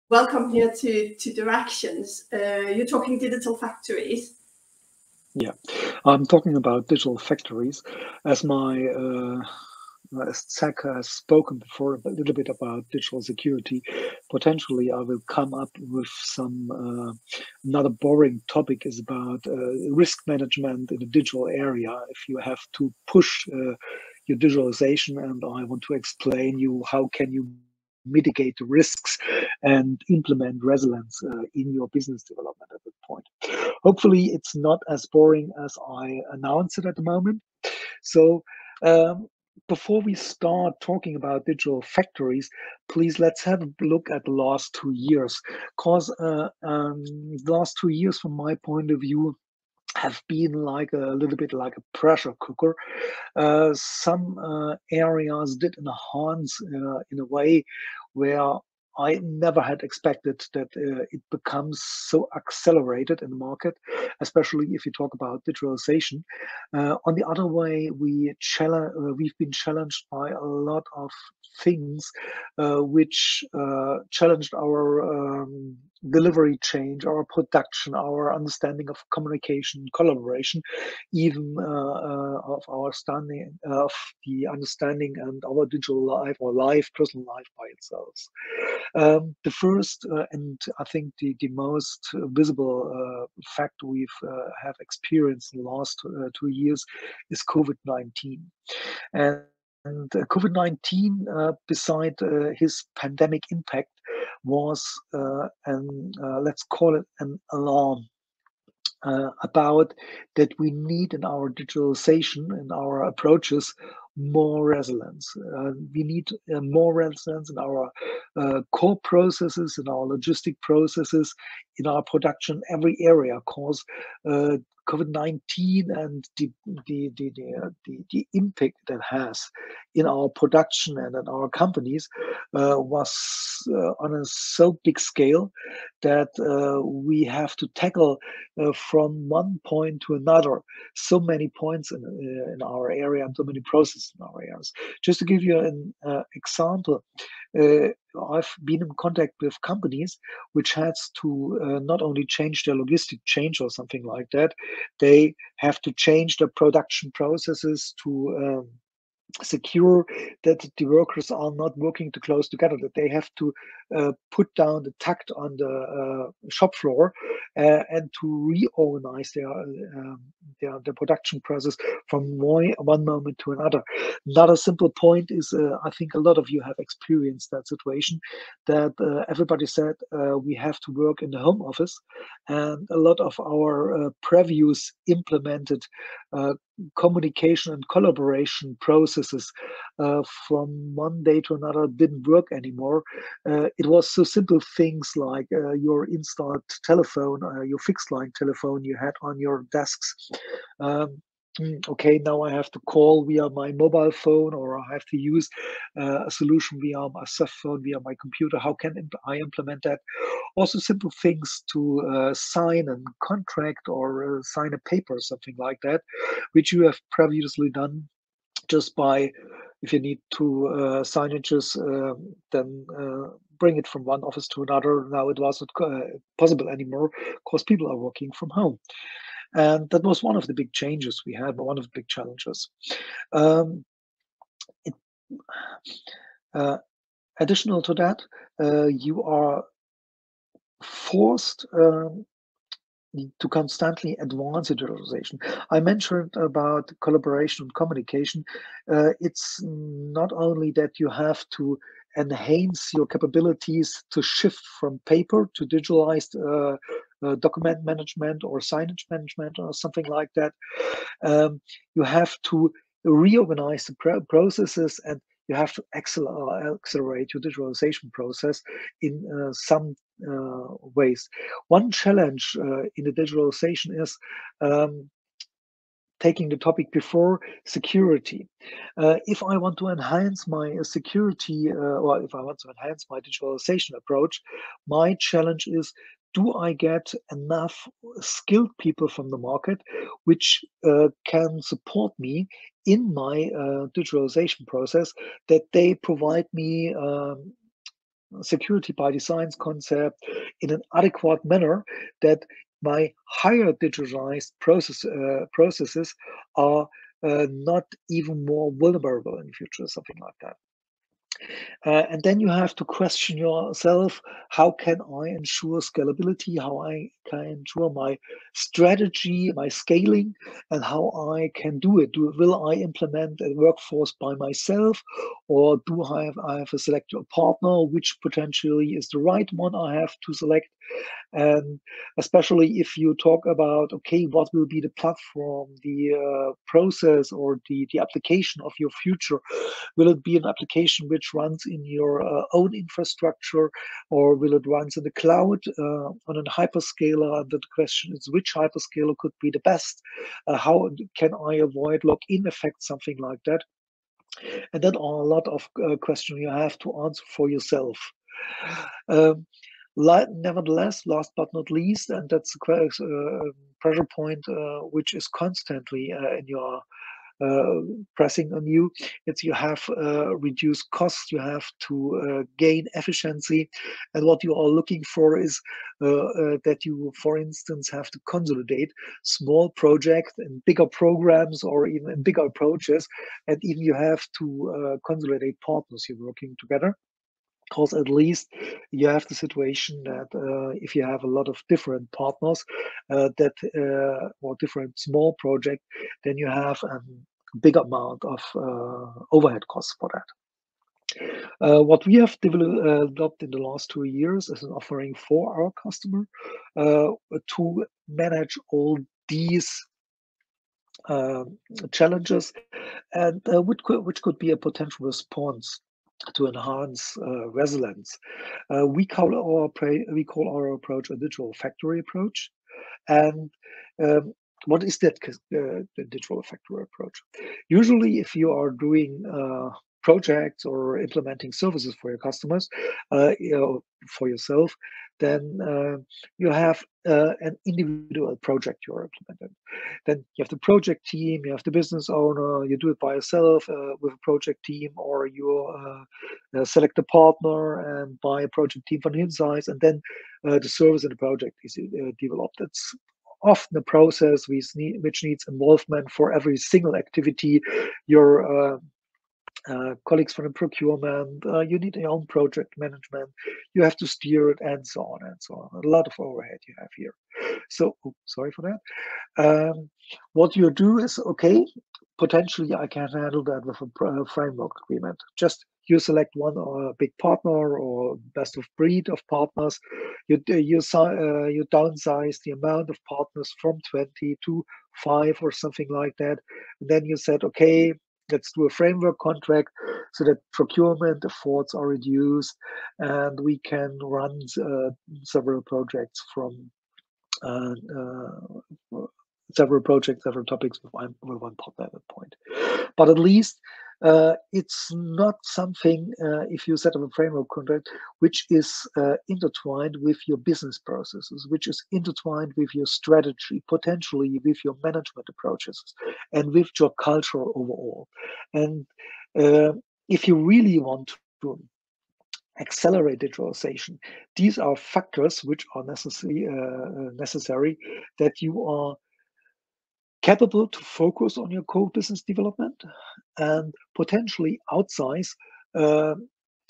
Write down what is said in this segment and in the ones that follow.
welcome here to Directions. You're talking digital factories. Yeah, I'm talking about digital factories. As Zach has spoken before a little bit about digital security, potentially I will come up with some another boring topic is about risk management in the digital area. If you have to push your digitalization, and I want to explain you how can you mitigate the risks and implement resilience in your business development at that point. Hopefully, it's not as boring as I announce it at the moment. So, before we start talking about digital factories, please let's have a look at the last 2 years. Because the last 2 years, from my point of view, have been like a little bit like a pressure cooker. Some areas did enhance in a way where I never had expected that it becomes so accelerated in the market, especially if you talk about digitalization. On the other way, we've been challenged by a lot of things which challenged our delivery change, our production, our understanding of communication, collaboration, even of our standing of the understanding and our digital life or life, personal life by itself. The first and I think the most visible fact we've have experienced in the last 2 years is COVID-19. And COVID-19, beside his pandemic impact, was let's call it an alarm about that we need in our digitalization and our approaches more resilience. We need more resilience in our core processes, in our logistic processes, in our production, every area, because COVID-19 and the impact that has in our production and in our companies was on a so big scale that we have to tackle from one point to another so many points in our area and so many processes in our areas. Just to give you an example, I've been in contact with companies which had to not only change their logistic change or something like that, they have to change their production processes to secure that the workers are not working too close together, that they have to put down the takt on the shop floor and to reorganize their production process from one moment to another. Another simple point is I think a lot of you have experienced that situation, that everybody said we have to work in the home office, and a lot of our previous implemented communication and collaboration processes from one day to another didn't work anymore. It was so simple things like your installed telephone, your fixed line telephone you had on your desks. Okay, now I have to call via my mobile phone, or I have to use a solution via my cell phone, via my computer. How can I implement that? Also simple things to sign a contract or sign a paper, something like that, which you have previously done just by, if you need two signages, then bring it from one office to another. Now it wasn't possible anymore because people are working from home. And that was one of the big changes we had, one of the big challenges. It, additional to that, you are forced to constantly advance digitalization. I mentioned about collaboration and communication. It's not only that you have to enhance your capabilities to shift from paper to digitalized document management or signage management or something like that. You have to reorganize the processes, and you have to accelerate your digitalization process in some ways. One challenge in the digitalization is taking the topic before, security. If I want to enhance my security or if I want to enhance my digitalization approach, my challenge is, do I get enough skilled people from the market which can support me in my digitalization process, that they provide me security by design concept in an adequate manner that my higher digitalized processes are not even more vulnerable in the future, something like that. And then you have to question yourself, how can I ensure scalability, how I can ensure my strategy, my scaling, and how I can do it. Will I implement a workforce by myself, or do I have to select a partner, which potentially is the right one I have to select? And especially if you talk about, okay, what will be the platform, the process, or the application of your future? Will it be an application which runs in your own infrastructure, or will it run in the cloud on a hyperscaler? And the question is, which hyperscaler could be the best? How can I avoid login effects, something like that? And then are a lot of questions you have to answer for yourself. Um, Nevertheless, last but not least, and that's a pressure point which is constantly in your pressing on you. It's you have reduced costs, you have to gain efficiency, and what you are looking for is that you, for instance, have to consolidate small projects and bigger programs, or even bigger approaches, and even you have to consolidate partners you're working together. Because at least you have the situation that if you have a lot of different partners or different small projects, then you have a big amount of overhead costs for that. What we have developed in the last 2 years is an offering for our customer to manage all these challenges, and which could be a potential response to enhance resilience. We call our approach a digital factory approach. And what is that the digital factory approach? Usually, if you are doing projects or implementing services for your customers, for yourself, then you have an individual project you're implementing. Then you have the project team, you have the business owner, you do it by yourself with a project team, or you select a partner and buy a project team from inside, and then the service in the project is developed. It's often a process which needs involvement for every single activity. Your colleagues from the procurement, you need your own project management, you have to steer it, and so on and so on. A lot of overhead you have here. So, sorry for that. What you do is, okay, potentially I can handle that with a framework agreement. Just you select one or a big partner or best of breed of partners. You downsize the amount of partners from 20 to 5 or something like that. And then you said, okay, let's do a framework contract so that procurement efforts are reduced and we can run several projects from several projects, several topics with one partner at that point. But at least it's not something, if you set up a framework contract, which is intertwined with your business processes, which is intertwined with your strategy, potentially with your management approaches, and with your culture overall. And if you really want to accelerate digitalization, these are factors which are necessary that you are capable to focus on your core business development and potentially outsize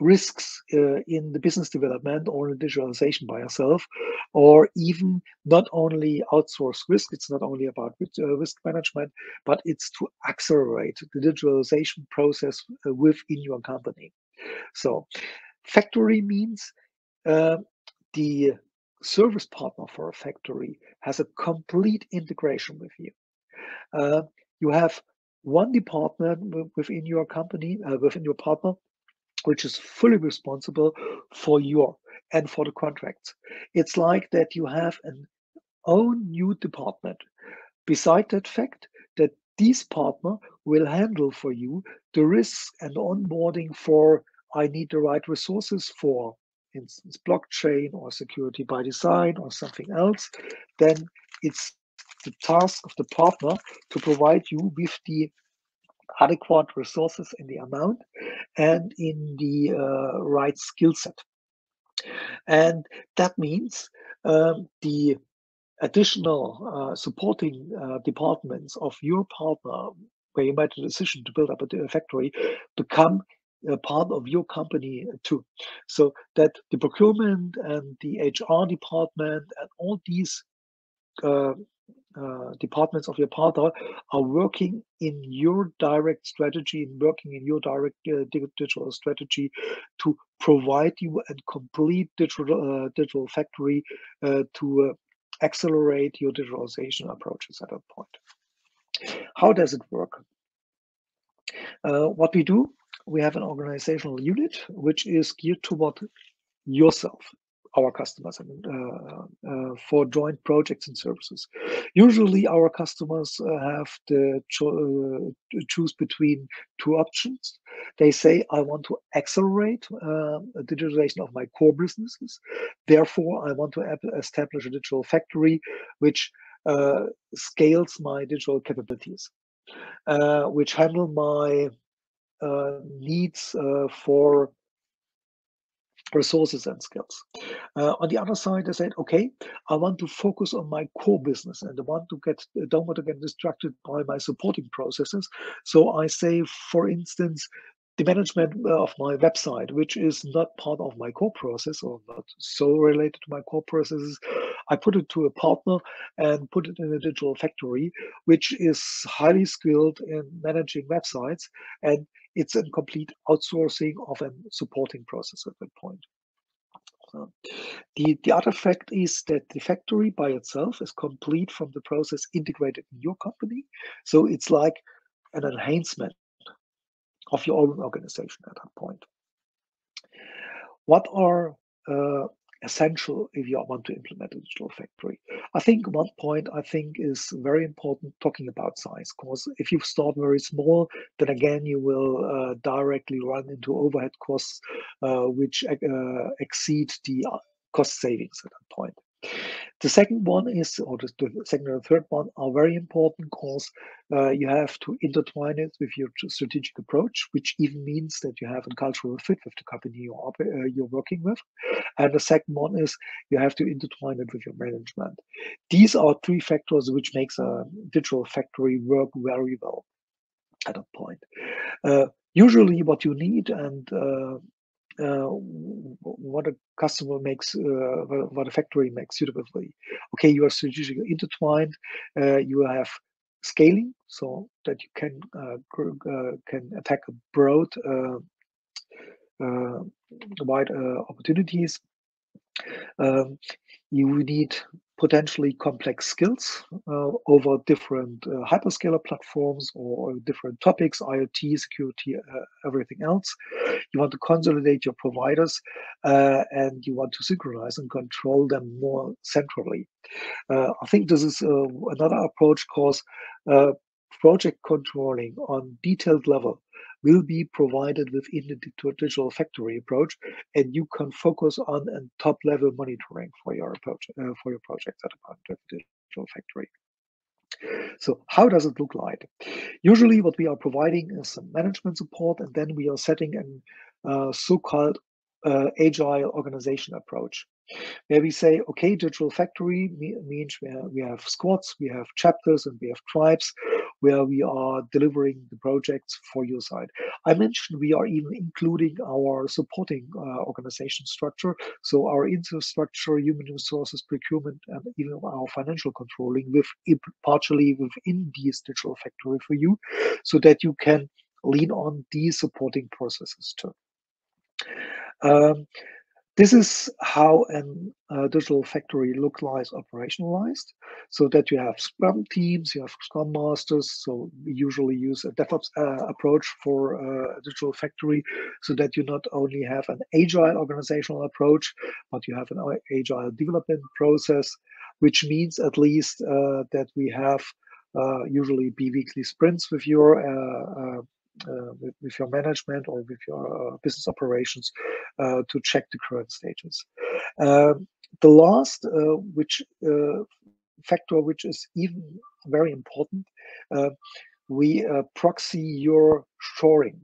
risks in the business development or in digitalization by yourself, or even not only outsource risk. It's not only about risk management, but it's to accelerate the digitalization process within your company. So factory means the service partner for a factory has a complete integration with you. You have one department within your company, within your partner, which is fully responsible for your and for the contracts. It's like that you have an own new department. Beside that fact that this partner will handle for you the risks and onboarding for I need the right resources for instance blockchain or security by design or something else, then it's the task of the partner to provide you with the adequate resources in the amount and in the right skill set. And that means the additional supporting departments of your partner, where you made a decision to build up a factory, become a part of your company too. So that the procurement and the HR department and all these uh, departments of your partner are working in your direct strategy and working in your direct digital strategy to provide you a complete digital factory to accelerate your digitalization approaches at that point. How does it work? What we do, we have an organizational unit which is geared toward yourself, our customers, and for joint projects and services. Usually, our customers have to choose between two options. They say, I want to accelerate the digitalization of my core businesses. Therefore, I want to establish a digital factory which scales my digital capabilities, which handle my needs for resources and skills. On the other side, I said, okay, I want to focus on my core business and don't want to get distracted by my supporting processes. So I say, for instance, the management of my website, which is not part of my core process or not so related to my core processes, I put it to a partner and put it in a digital factory, which is highly skilled in managing websites, and it's a complete outsourcing of a supporting process at that point. So the other fact is that the factory by itself is complete from the process integrated in your company. So it's like an enhancement of your own organization at that point. What are essential if you want to implement a digital factory? I think one point is very important, talking about size, because if you start very small, then again you will directly run into overhead costs which exceed the cost savings at that point. The second one is, or the second or third one are very important because you have to intertwine it with your strategic approach, which even means that you have a cultural fit with the company you're working with. And the second one is you have to intertwine it with your management. These are three factors which makes a digital factory work very well at a point. Usually what you need and what a customer makes, what a factory makes suitably. Okay, you are strategically intertwined. You have scaling so that you can attack a broad, wide opportunities. You need potentially complex skills over different hyperscaler platforms or different topics, IoT, security, everything else. You want to consolidate your providers and you want to synchronize and control them more centrally. I think this is another approach because project controlling on detailed level will be provided within the digital factory approach, and you can focus on a top level monitoring for your approach for your projects at a point of digital factory. So how does it look like? Usually what we are providing is some management support, and then we are setting a so-called agile organization approach, where we say, okay, digital factory means we have squads, we have chapters, and we have tribes where we are delivering the projects for your side. I mentioned we are even including our supporting organization structure, so our infrastructure, human resources, procurement, and even our financial controlling partially within this digital factory for you, so that you can lean on these supporting processes too. This is how a digital factory looks like operationalized, so that you have Scrum teams, you have Scrum masters. So we usually use a DevOps approach for a digital factory, so that you not only have an agile organizational approach, but you have an agile development process, which means at least that we have usually bi-weekly sprints with your management or with your business operations to check the current status. The last factor, which is even very important, we proxy your shoring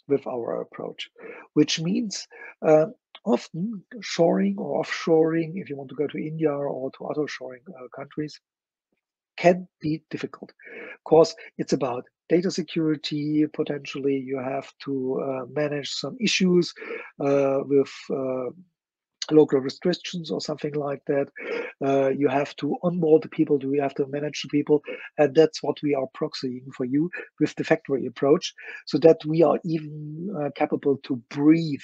with our approach, which means, often shoring or offshoring, if you want to go to India or to other shoring countries, can be difficult because it's about data security. Potentially, you have to manage some issues with local restrictions or something like that. You have to onboard the people, you have to manage the people, and that's what we are proxying for you with the factory approach, so that we are even capable to breathe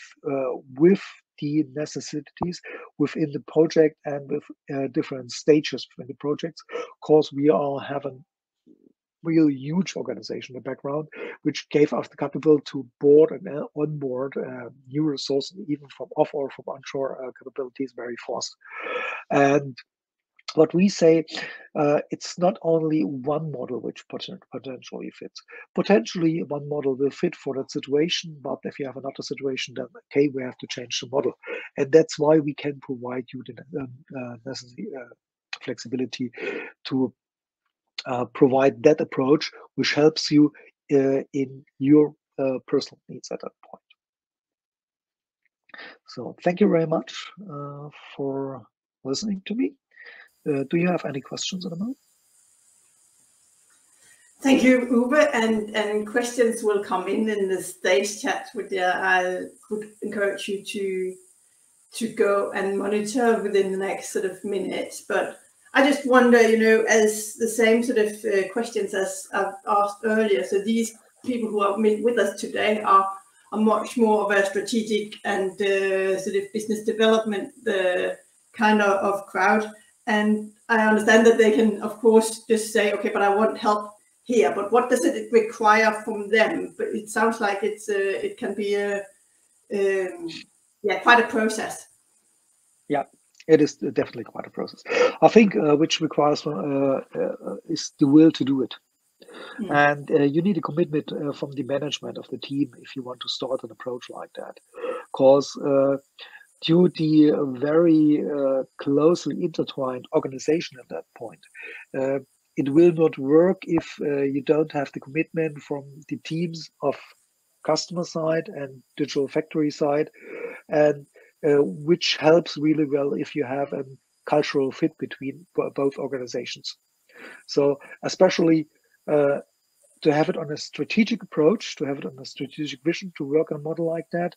with the necessities within the project and with different stages within the projects, because we all have a real huge organization in the background, which gave us the capability to board and onboard new resources, even from off or from onshore capabilities very fast. And what we say, it's not only one model which potentially fits. Potentially one model will fit for that situation, but if you have another situation, then okay, we have to change the model. And that's why we can provide you the necessary flexibility to provide that approach, which helps you in your personal needs at that point. So thank you very much for listening to me. Do you have any questions at the moment? Thank you, Uwe, and questions will come in the stage chat, which I would encourage you to go and monitor within the next sort of minutes. But I just wonder, as the same sort of questions as I've asked earlier, so these people who are with us today are much more of a strategic and sort of business development kind of crowd. And I understand that they can, of course, just say, okay, but I want help here. But what does it require from them? But it sounds like it can be quite a process. Yeah. It is definitely quite a process. I think which requires is the will to do it. And you need a commitment from the management of the team if you want to start an approach like that. Because due to the very closely intertwined organization at that point, it will not work if you don't have the commitment from the teams of customer side and digital factory side, and which helps really well if you have a cultural fit between both organizations. So especially to have it on a strategic approach, to have it on a strategic vision, to work on a model like that,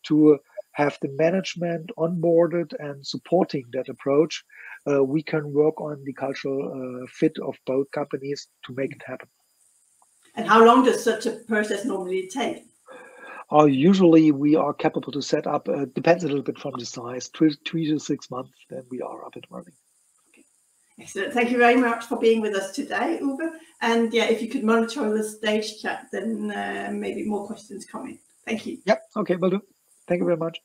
to have the management onboarded and supporting that approach, we can work on the cultural fit of both companies to make it happen. And how long does such a process normally take? Usually we are capable to set up, depends a little bit from the size, 3 to 6 months, then we are up and running. Okay. Excellent. Thank you very much for being with us today, Uwe. And yeah, if you could monitor the stage chat, then maybe more questions come in. Thank you. Yep. Okay, will do. Thank you very much.